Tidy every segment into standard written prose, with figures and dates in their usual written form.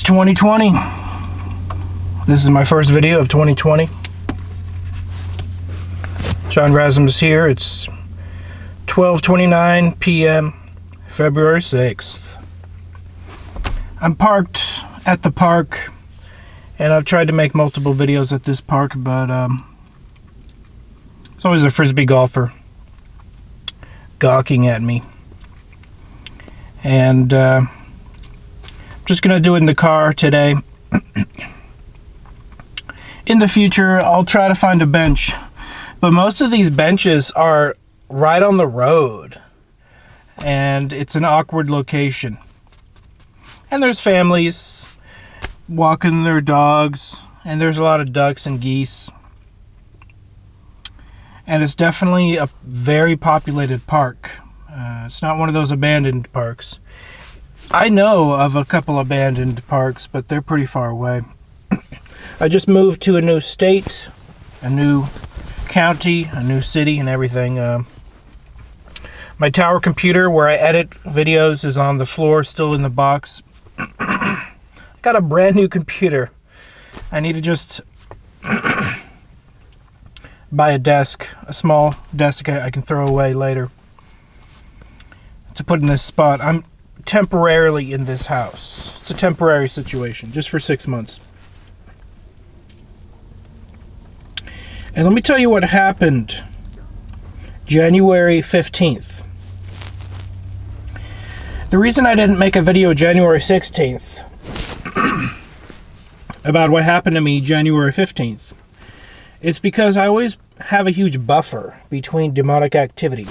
2020. This is my first video of 2020. John Razimus here. It's 12:29 p.m. February 6th. I'm parked at the park, and I've tried to make multiple videos at this park, but it's always a frisbee golfer gawking at me. And I'm just gonna do it in the car today. In the future, I'll try to find a bench, but most of these benches are right on the road, and it's an awkward location. And there's families walking their dogs, and there's a lot of ducks and geese. And it's definitely a very populated park. It's not one of those abandoned parks. I know of a couple abandoned parks, but they're pretty far away. I just moved to a new state, a new county, a new city, and everything. My tower computer where I edit videos is on the floor, still in the box. Got a brand new computer. I need to just buy a desk, a small desk I can throw away later to put in this spot. I'm temporarily in this house. It's a temporary situation, just for 6 months. And let me tell you what happened January 15th. The reason I didn't make a video January 16th about what happened to me January 15th is because I always have a huge buffer between demonic activity.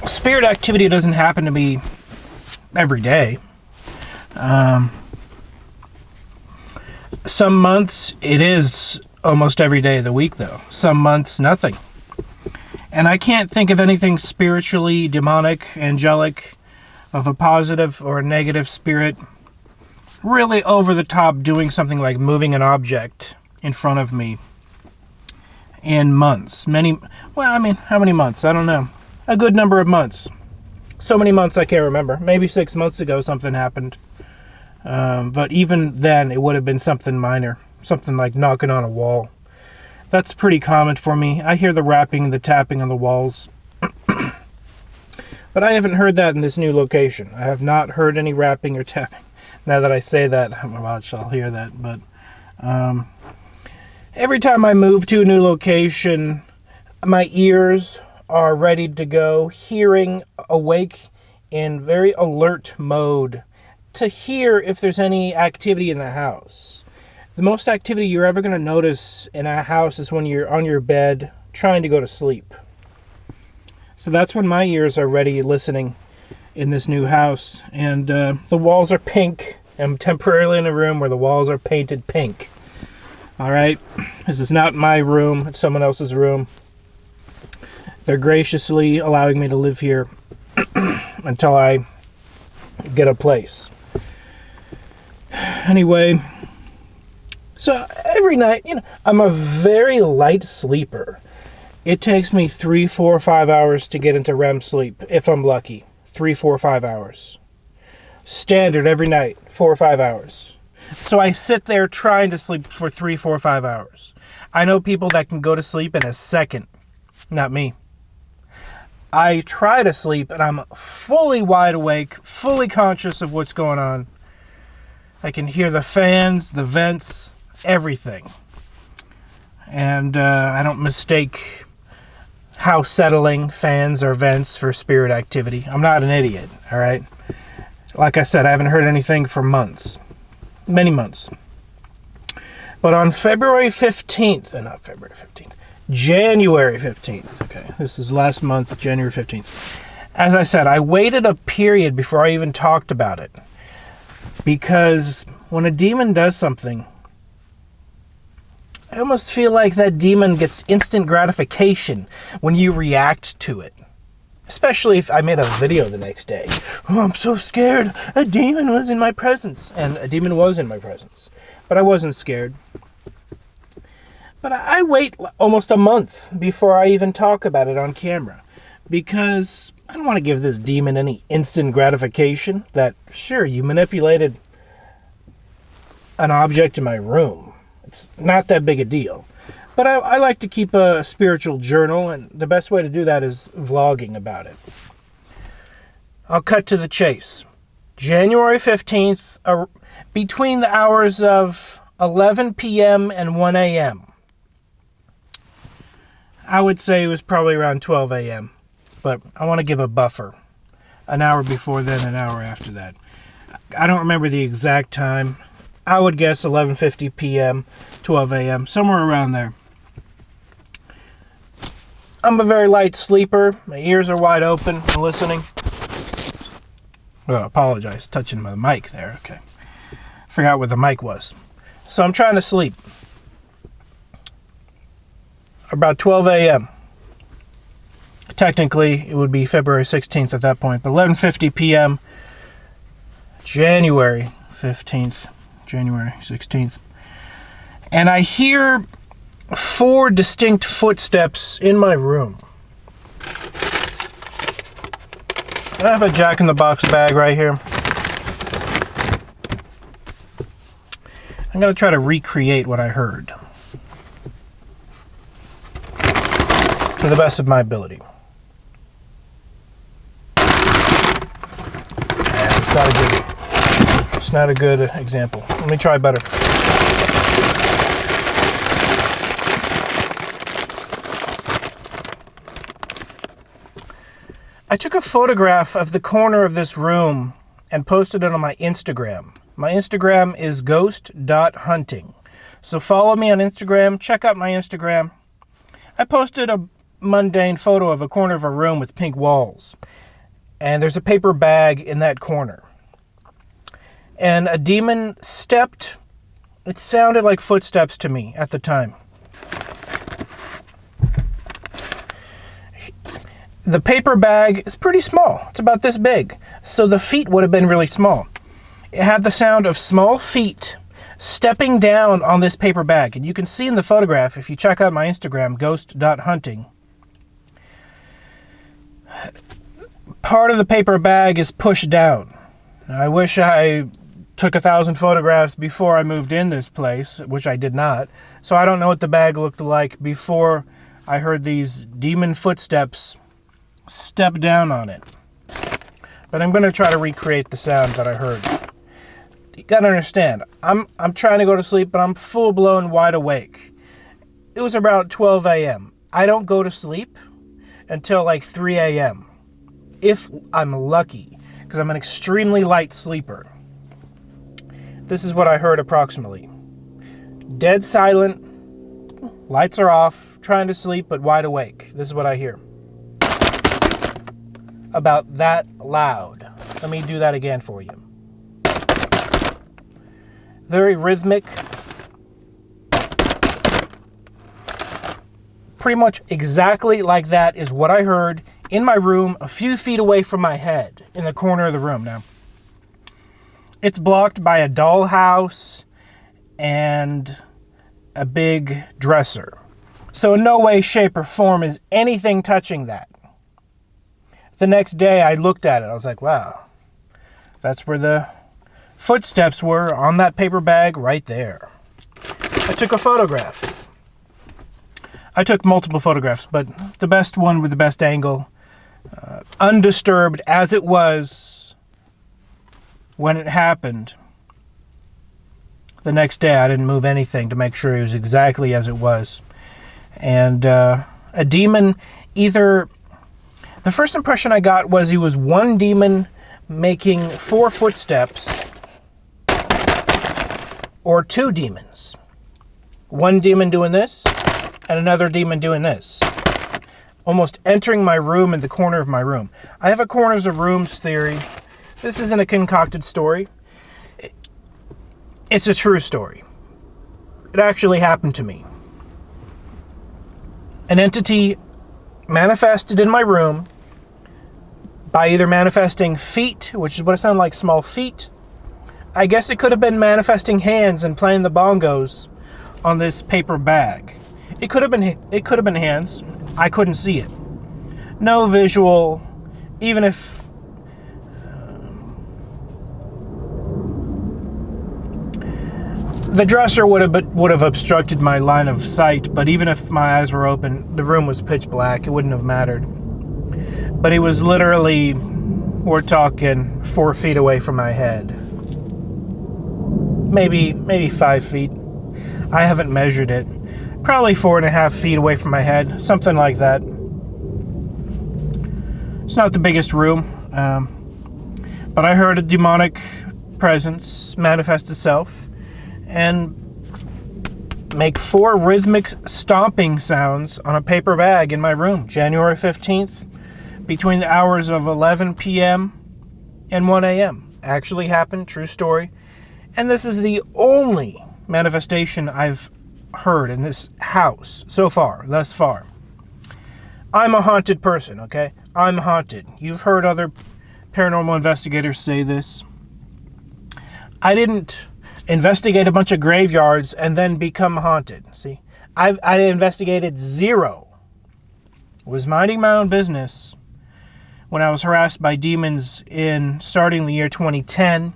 Spirit activity doesn't happen to me every day. Some months it is almost every day of the week, though. Some months, nothing. And I can't think of anything spiritually demonic, angelic, of a positive or a negative spirit really over the top doing something like moving an object in front of me in months. How many months? I don't know. A good number of months. So many months I can't remember. Maybe 6 months ago something happened. But even then it would have been something minor. Something like knocking on a wall. That's pretty common for me. I hear the rapping, the tapping on the walls. But I haven't heard that in this new location. I have not heard any rapping or tapping. Now that I say that, I'll hear that. But every time I move to a new location, my ears are ready to go, hearing, awake, in very alert mode to hear if there's any activity in the house. The most activity you're ever going to notice in a house is when you're on your bed trying to go to sleep. So that's when my ears are ready listening in this new house. And the walls are pink. I'm temporarily in a room where the walls are painted pink. Alright? This is not my room. It's someone else's room. They're graciously allowing me to live here until I get a place. Anyway, so every night, I'm a very light sleeper. It takes me 3, 4, 5 hours to get into REM sleep, if I'm lucky. 3, 4, 5 hours. Standard every night, 4 or 5 hours. So I sit there trying to sleep for 3, 4, 5 hours. I know people that can go to sleep in a second. Not me. I try to sleep and I'm fully wide awake, fully conscious of what's going on. I can hear the fans, the vents, everything. And I don't mistake house settling fans or vents for spirit activity. I'm not an idiot, all right? Like I said, I haven't heard anything for months. Many months. But on January 15th, okay, this is last month, January 15th. As I said, I waited a period before I even talked about it. Because when a demon does something, I almost feel like that demon gets instant gratification when you react to it. Especially if I made a video the next day. Oh, I'm so scared. A demon was in my presence. And a demon was in my presence. But I wasn't scared. But I wait almost a month before I even talk about it on camera. Because I don't want to give this demon any instant gratification that, sure, you manipulated an object in my room. It's not that big a deal. But I like to keep a spiritual journal, and the best way to do that is vlogging about it. I'll cut to the chase. January 15th, between the hours of 11 p.m. and 1 a.m. I would say it was probably around 12 a.m., but I want to give a buffer. An hour before then, an hour after that. I don't remember the exact time. I would guess 11:50 p.m., 12 a.m., somewhere around there. I'm a very light sleeper. My ears are wide open. I'm listening. Oh, I apologize. Touching my mic there. Okay. Forgot where the mic was. So I'm trying to sleep. About 12 a.m. Technically, it would be February 16th at that point, but 11:50 p.m., January 15th, January 16th. And I hear 4 distinct footsteps in my room. I have a Jack-in-the-Box bag right here. I'm going to try to recreate what I heard to the best of my ability. It's not a good example. Let me try better. I took a photograph of the corner of this room and posted it on my Instagram. My Instagram is ghost.hunting. So follow me on Instagram, check out my Instagram. I posted a mundane photo of a corner of a room with pink walls. And there's a paper bag in that corner. And a demon stepped. It sounded like footsteps to me at the time. The paper bag is pretty small. It's about this big. So the feet would have been really small. It had the sound of small feet stepping down on this paper bag. And you can see in the photograph, if you check out my Instagram, ghost.hunting, part of the paper bag is pushed down. Now, I wish I took 1,000 photographs before I moved in this place, which I did not. So I don't know what the bag looked like before I heard these demon footsteps step down on it. But I'm going to try to recreate the sound that I heard. You got to understand, I'm trying to go to sleep, but I'm full-blown wide awake. It was about 12 a.m. I don't go to sleep until like 3 a.m. if I'm lucky, because I'm an extremely light sleeper. This is what I heard approximately. Dead silent, lights are off, trying to sleep but wide awake. This is what I hear. About that loud. Let me do that again for you. Very rhythmic. Pretty much exactly like that is what I heard in my room, a few feet away from my head, in the corner of the room. Now, it's blocked by a dollhouse and a big dresser. So in no way, shape, or form is anything touching that. The next day, I looked at it. I was like, wow, that's where the footsteps were on that paper bag right there. I took a photograph. I took multiple photographs, but the best one with the best angle, undisturbed as it was when it happened. The next day, I didn't move anything to make sure it was exactly as it was. And a demon, either... The first impression I got was he was one demon making 4 footsteps, or 2 demons. One demon doing this, and another demon doing this. Almost entering my room in the corner of my room. I have a corners of rooms theory. This isn't a concocted story. It's a true story. It actually happened to me. An entity manifested in my room by either manifesting feet, which is what it sounded like, small feet. I guess it could have been manifesting hands and playing the bongos on this paper bag. It could have been hands. I couldn't see it. No visual even if the dresser would have obstructed my line of sight, but even if my eyes were open, the room was pitch black. It wouldn't have mattered. But he was literally, we're talking 4 feet away from my head. Maybe 5 feet. I haven't measured it. Probably 4.5 feet away from my head, something like that. It's not the biggest room, but I heard a demonic presence manifest itself and make 4 rhythmic stomping sounds on a paper bag in my room, January 15th, between the hours of 11 p.m. and 1 a.m. Actually happened, true story. And this is the only manifestation I've heard in this house so far, thus far. I'm a haunted person, okay? I'm haunted. You've heard other paranormal investigators say this. I didn't investigate a bunch of graveyards and then become haunted. See, I investigated 0. Was minding my own business when I was harassed by demons starting the year 2010,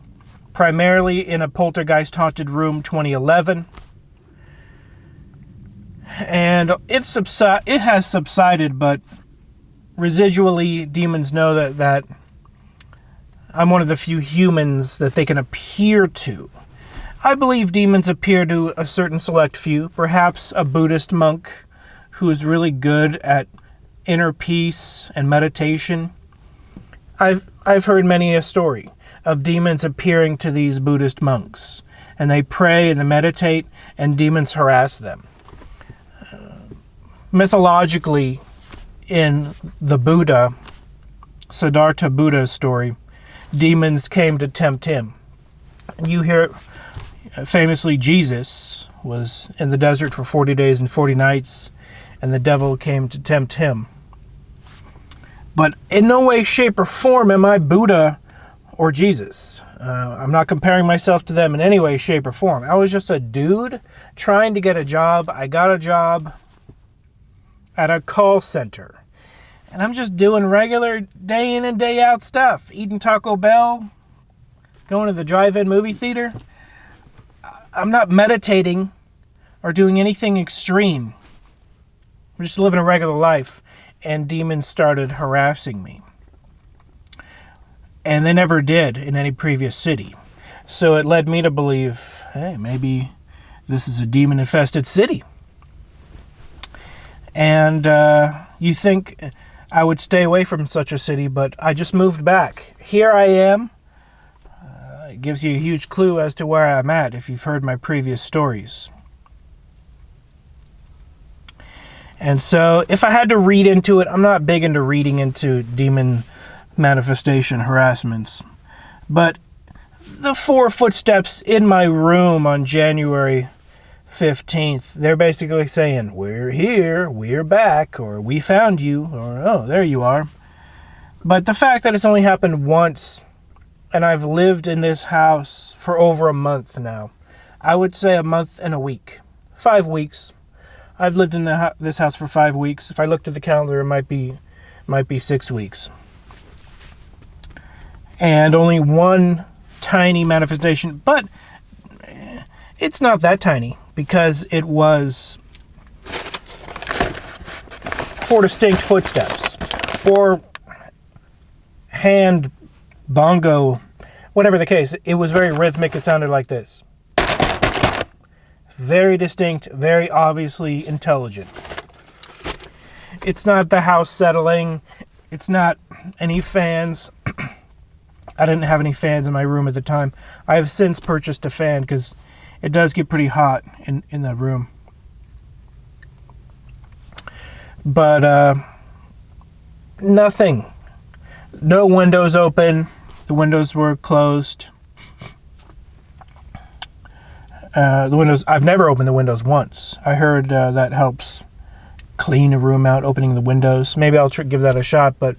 primarily in a poltergeist haunted room 2011. And it has subsided, but residually demons know that I'm one of the few humans that they can appear to. I believe demons appear to a certain select few, perhaps a Buddhist monk who is really good at inner peace and meditation. I've heard many a story of demons appearing to these Buddhist monks, and they pray and they meditate, and demons harass them. Mythologically, in the Buddha, Siddhartha Buddha's story, demons came to tempt him. You hear, famously, Jesus was in the desert for 40 days and 40 nights, and the devil came to tempt him. But in no way, shape, or form am I Buddha or Jesus. I'm not comparing myself to them in any way, shape, or form. I was just a dude trying to get a job. I got a job at a call center. And I'm just doing regular day in and day out stuff. Eating Taco Bell, going to the drive-in movie theater. I'm not meditating or doing anything extreme. I'm just living a regular life. And demons started harassing me. And they never did in any previous city. So it led me to believe, hey, maybe this is a demon-infested city. And you think I would stay away from such a city, but I just moved back. Here I am. It gives you a huge clue as to where I'm at if you've heard my previous stories. And so if I had to read into it, I'm not big into reading into demon manifestation harassments. But the 4 footsteps in my room on January 15th, they're basically saying, we're here, we're back, or we found you, or oh, there you are. But the fact that it's only happened once, and I've lived in this house for over a month now. I would say a month and a week. 5 weeks. I've lived in this house for 5 weeks. If I looked at the calendar, it might be 6 weeks. And only one tiny manifestation, but it's not that tiny because it was 4 distinct footsteps or hand bongo, whatever the case. It was very rhythmic. It sounded like this. Very distinct, very obviously intelligent. It's not the house settling. It's not any fans. I didn't have any fans in my room at the time. I have since purchased a fan because it does get pretty hot in that room. But nothing. No windows open. The windows were closed. The windows, I've never opened the windows once. I heard that helps clean a room out, opening the windows. Maybe I'll give that a shot, but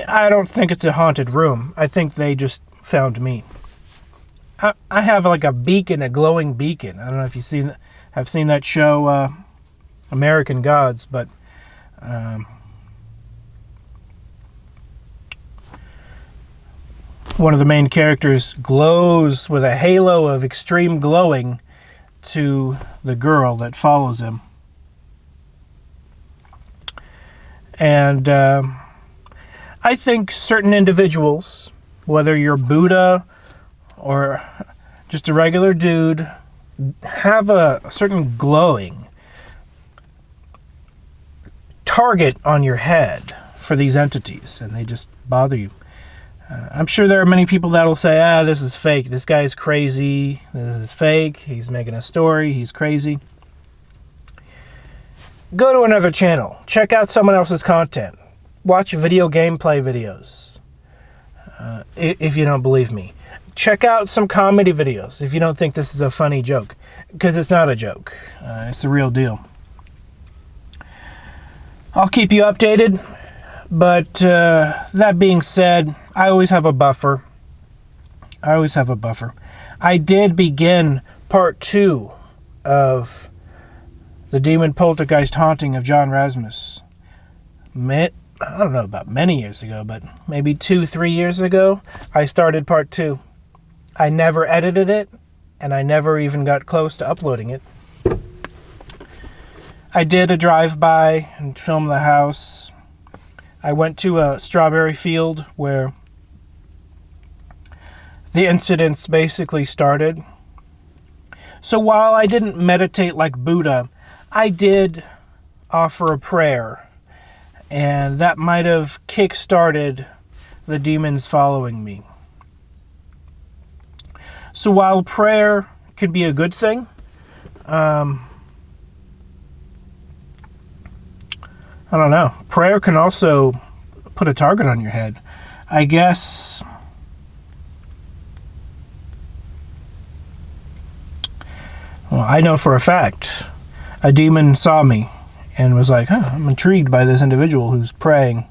I don't think it's a haunted room. I think they just found me. I have like a beacon, a glowing beacon. I don't know if have seen that show, American Gods, but one of the main characters glows with a halo of extreme glowing to the girl that follows him. And I think certain individuals, whether you're Buddha or just a regular dude, have a certain glowing target on your head for these entities, and they just bother you. I'm sure there are many people that will say, this is fake. This guy's crazy. This is fake. He's making a story. He's crazy. Go to another channel. Check out someone else's content. Watch video gameplay videos. If you don't believe me. Check out some comedy videos if you don't think this is a funny joke. Because it's not a joke. It's the real deal. I'll keep you updated. But that being said, I always have a buffer. I did begin part 2 of the Demon Poltergeist Haunting of John Razimus. I don't know about many years ago, but maybe 2-3 years ago, I started part 2. I never edited it, and I never even got close to uploading it. I did a drive-by and filmed the house. I went to a strawberry field where the incidents basically started. So while I didn't meditate like Buddha, I did offer a prayer, and that might have kick-started the demons following me. So while prayer could be a good thing, I don't know. Prayer can also put a target on your head. I guess I know for a fact a demon saw me and was like, I'm intrigued by this individual who's praying.